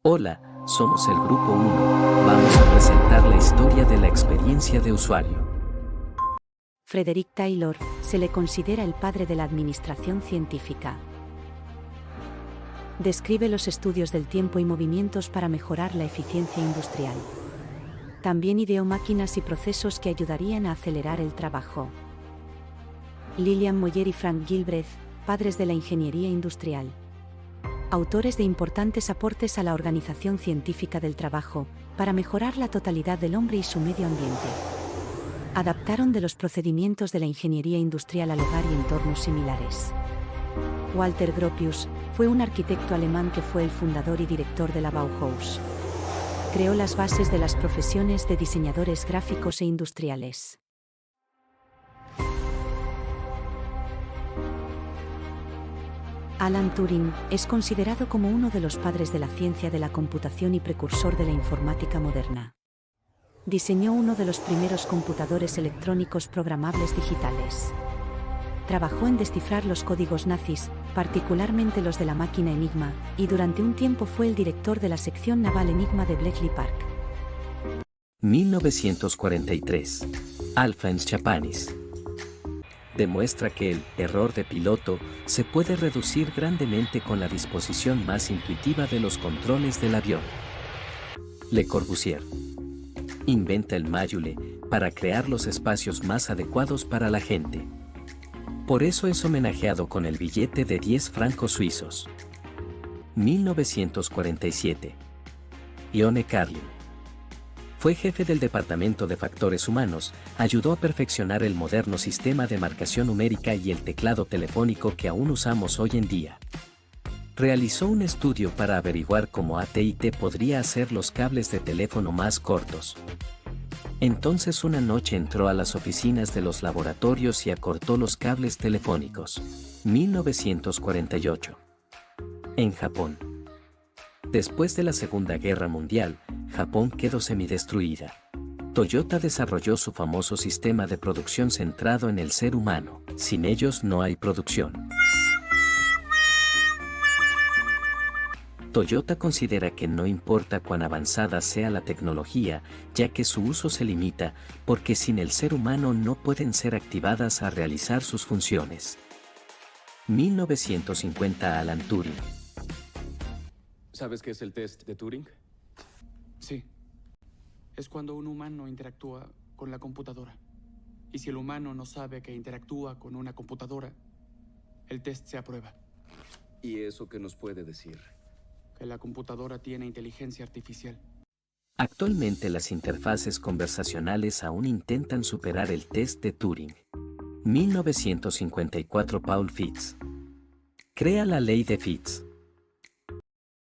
Hola, somos el Grupo 1. Vamos a presentar la historia de la experiencia de usuario. Frederick Taylor se le considera el padre de la administración científica. Describe los estudios del tiempo y movimientos para mejorar la eficiencia industrial. También ideó máquinas y procesos que ayudarían a acelerar el trabajo. Lillian Moyer y Frank Gilbreth, padres de la ingeniería industrial. Autores de importantes aportes a la organización científica del trabajo, para mejorar la totalidad del hombre y su medio ambiente. Adaptaron de los procedimientos de la ingeniería industrial al hogar y entornos similares. Walter Gropius fue un arquitecto alemán que fue el fundador y director de la Bauhaus. Creó las bases de las profesiones de diseñadores gráficos e industriales. Alan Turing es considerado como uno de los padres de la ciencia de la computación y precursor de la informática moderna. Diseñó uno de los primeros computadores electrónicos programables digitales. Trabajó en descifrar los códigos nazis, particularmente los de la máquina Enigma, y durante un tiempo fue el director de la sección naval Enigma de Bletchley Park. 1943. Alphonse Chapanis demuestra que el error de piloto se puede reducir grandemente con la disposición más intuitiva de los controles del avión. Le Corbusier inventa el mayule para crear los espacios más adecuados para la gente. Por eso es homenajeado con el billete de 10 francos suizos. 1947. Ione Carlin fue jefe del Departamento de Factores Humanos, ayudó a perfeccionar el moderno sistema de marcación numérica y el teclado telefónico que aún usamos hoy en día. Realizó un estudio para averiguar cómo AT&T podría hacer los cables de teléfono más cortos. Entonces una noche entró a las oficinas de los laboratorios y acortó los cables telefónicos. 1948. En Japón. Después de la Segunda Guerra Mundial, Japón quedó semidestruida. Toyota desarrolló su famoso sistema de producción centrado en el ser humano. Sin ellos no hay producción. Toyota considera que no importa cuán avanzada sea la tecnología, ya que su uso se limita, porque sin el ser humano no pueden ser activadas a realizar sus funciones. 1950. Alan Turing. ¿Sabes qué es el test de Turing? Sí. Es cuando un humano interactúa con la computadora. Y si el humano no sabe que interactúa con una computadora, el test se aprueba. ¿Y eso qué nos puede decir? Que la computadora tiene inteligencia artificial. Actualmente las interfaces conversacionales aún intentan superar el test de Turing. 1954. Paul Fitts crea la ley de Fitts.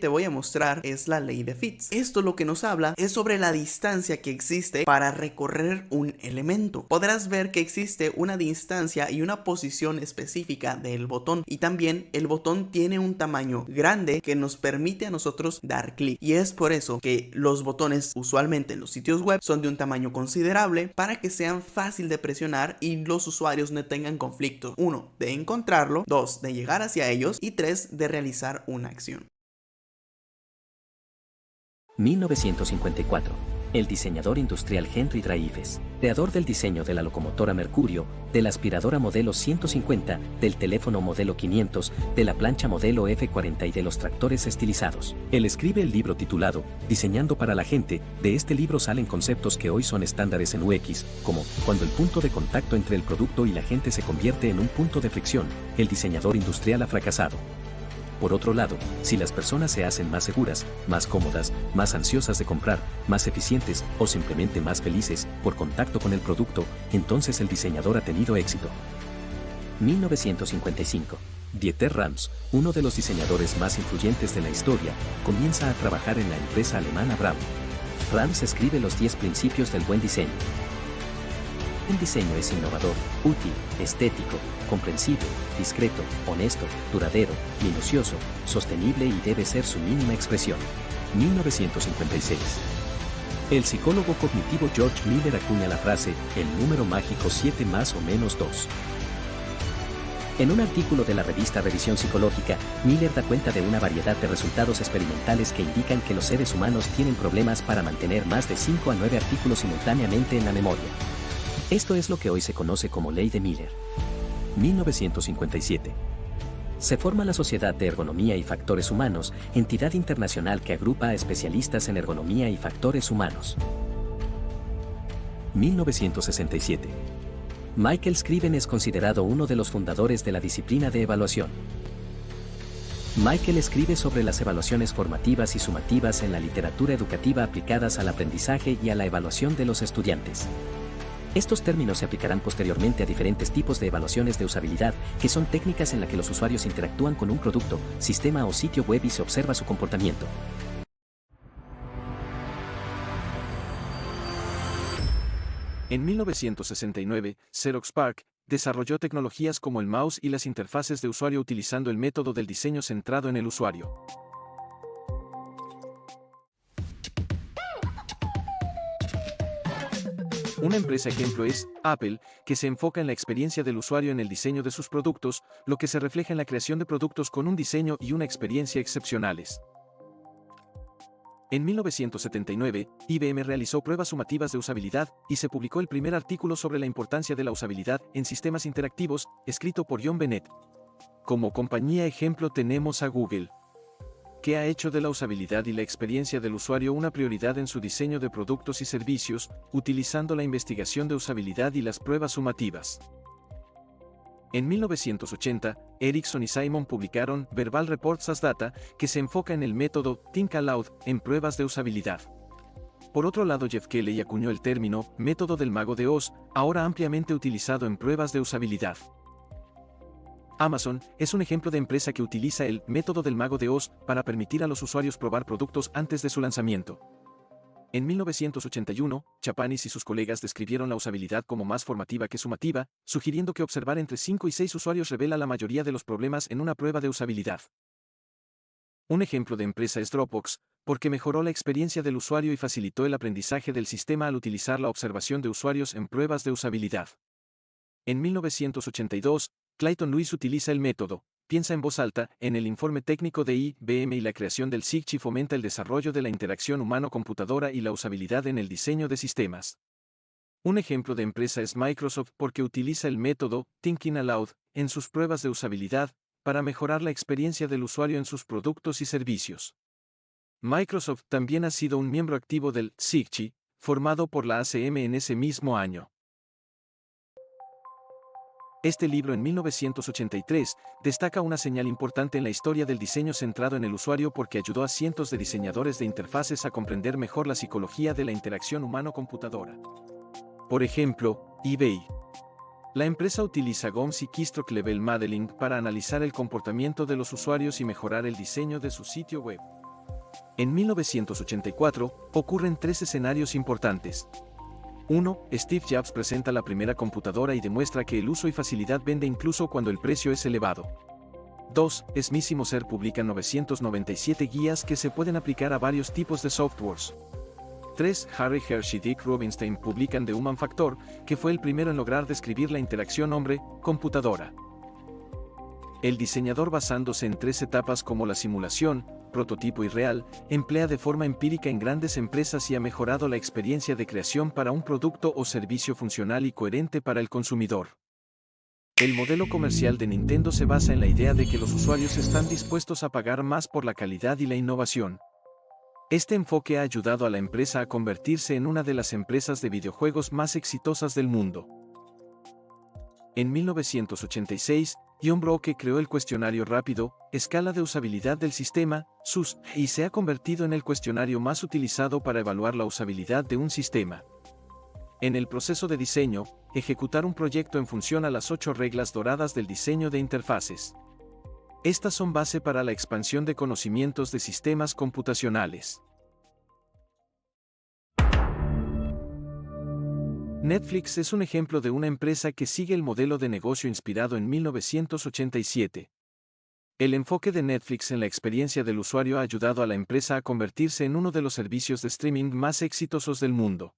Te voy a mostrar es la ley de Fitts. Esto lo que nos habla es sobre la distancia que existe para recorrer un elemento. Podrás ver que existe una distancia y una posición específica del botón, y también el botón tiene un tamaño grande que nos permite a nosotros dar clic, y es por eso que los botones usualmente en los sitios web son de un tamaño considerable para que sean fácil de presionar y los usuarios no tengan conflicto. 1. De encontrarlo, 2. De llegar hacia ellos y 3. De realizar una acción. 1954. El diseñador industrial Henry Dreyfus, creador del diseño de la locomotora Mercurio, de la aspiradora modelo 150, del teléfono modelo 500, de la plancha modelo F40 y de los tractores estilizados. Él escribe el libro titulado Diseñando para la gente. De este libro salen conceptos que hoy son estándares en UX, como cuando el punto de contacto entre el producto y la gente se convierte en un punto de fricción, el diseñador industrial ha fracasado. Por otro lado, si las personas se hacen más seguras, más cómodas, más ansiosas de comprar, más eficientes o simplemente más felices por contacto con el producto, entonces el diseñador ha tenido éxito. 1955. Dieter Rams, uno de los diseñadores más influyentes de la historia, comienza a trabajar en la empresa alemana Braun. Rams escribe los 10 principios del buen diseño. Un diseño es innovador, útil, estético, comprensible, discreto, honesto, duradero, minucioso, sostenible y debe ser su mínima expresión. 1956. El psicólogo cognitivo George Miller acuña la frase, el número mágico 7 más o menos 2. En un artículo de la revista Revisión Psicológica, Miller da cuenta de una variedad de resultados experimentales que indican que los seres humanos tienen problemas para mantener más de 5 a 9 artículos simultáneamente en la memoria. Esto es lo que hoy se conoce como Ley de Miller. 1957. Se forma la Sociedad de Ergonomía y Factores Humanos, entidad internacional que agrupa a especialistas en ergonomía y factores humanos. 1967. Michael Scriven es considerado uno de los fundadores de la disciplina de evaluación. Michael escribe sobre las evaluaciones formativas y sumativas en la literatura educativa aplicadas al aprendizaje y a la evaluación de los estudiantes. Estos términos se aplicarán posteriormente a diferentes tipos de evaluaciones de usabilidad, que son técnicas en las que los usuarios interactúan con un producto, sistema o sitio web y se observa su comportamiento. En 1969, Xerox PARC desarrolló tecnologías como el mouse y las interfaces de usuario utilizando el método del diseño centrado en el usuario. Una empresa ejemplo es Apple, que se enfoca en la experiencia del usuario en el diseño de sus productos, lo que se refleja en la creación de productos con un diseño y una experiencia excepcionales. En 1979, IBM realizó pruebas sumativas de usabilidad y se publicó el primer artículo sobre la importancia de la usabilidad en sistemas interactivos, escrito por John Bennett. Como compañía ejemplo tenemos a Google, que ha hecho de la usabilidad y la experiencia del usuario una prioridad en su diseño de productos y servicios, utilizando la investigación de usabilidad y las pruebas sumativas. En 1980, Ericsson y Simon publicaron Verbal Reports as Data, que se enfoca en el método Think Aloud en pruebas de usabilidad. Por otro lado, Jeff Keighley acuñó el término método del Mago de Oz, ahora ampliamente utilizado en pruebas de usabilidad. Amazon es un ejemplo de empresa que utiliza el método del Mago de Oz para permitir a los usuarios probar productos antes de su lanzamiento. En 1981, Chapanis y sus colegas describieron la usabilidad como más formativa que sumativa, sugiriendo que observar entre 5 y 6 usuarios revela la mayoría de los problemas en una prueba de usabilidad. Un ejemplo de empresa es Dropbox, porque mejoró la experiencia del usuario y facilitó el aprendizaje del sistema al utilizar la observación de usuarios en pruebas de usabilidad. En 1982, Clayton Lewis utiliza el método Piensa en voz alta en el informe técnico de IBM y la creación del SIGCHI fomenta el desarrollo de la interacción humano-computadora y la usabilidad en el diseño de sistemas. Un ejemplo de empresa es Microsoft porque utiliza el método Thinking Aloud en sus pruebas de usabilidad para mejorar la experiencia del usuario en sus productos y servicios. Microsoft también ha sido un miembro activo del SIGCHI, formado por la ACM en ese mismo año. Este libro en 1983 destaca una señal importante en la historia del diseño centrado en el usuario porque ayudó a cientos de diseñadores de interfaces a comprender mejor la psicología de la interacción humano-computadora. Por ejemplo, eBay. La empresa utiliza GOMS y Keystroke Level Modeling para analizar el comportamiento de los usuarios y mejorar el diseño de su sitio web. En 1984, ocurren 3 escenarios importantes. 1. Steve Jobs presenta la primera computadora y demuestra que el uso y facilidad vende incluso cuando el precio es elevado. 2. Smith y Moser publican 997 guías que se pueden aplicar a varios tipos de softwares. 3. Harry Hershey y Dick Rubinstein publican The Human Factor, que fue el primero en lograr describir la interacción hombre-computadora. El diseñador, basándose en 3 etapas como la simulación, prototipo y real, emplea de forma empírica en grandes empresas y ha mejorado la experiencia de creación para un producto o servicio funcional y coherente para el consumidor. El modelo comercial de Nintendo se basa en la idea de que los usuarios están dispuestos a pagar más por la calidad y la innovación. Este enfoque ha ayudado a la empresa a convertirse en una de las empresas de videojuegos más exitosas del mundo. En 1986, John Broke creó el cuestionario rápido, escala de usabilidad del sistema, SUS, y se ha convertido en el cuestionario más utilizado para evaluar la usabilidad de un sistema. En el proceso de diseño, ejecutar un proyecto en función a las 8 reglas doradas del diseño de interfaces. Estas son base para la expansión de conocimientos de sistemas computacionales. Netflix es un ejemplo de una empresa que sigue el modelo de negocio inspirado en 1987. El enfoque de Netflix en la experiencia del usuario ha ayudado a la empresa a convertirse en uno de los servicios de streaming más exitosos del mundo.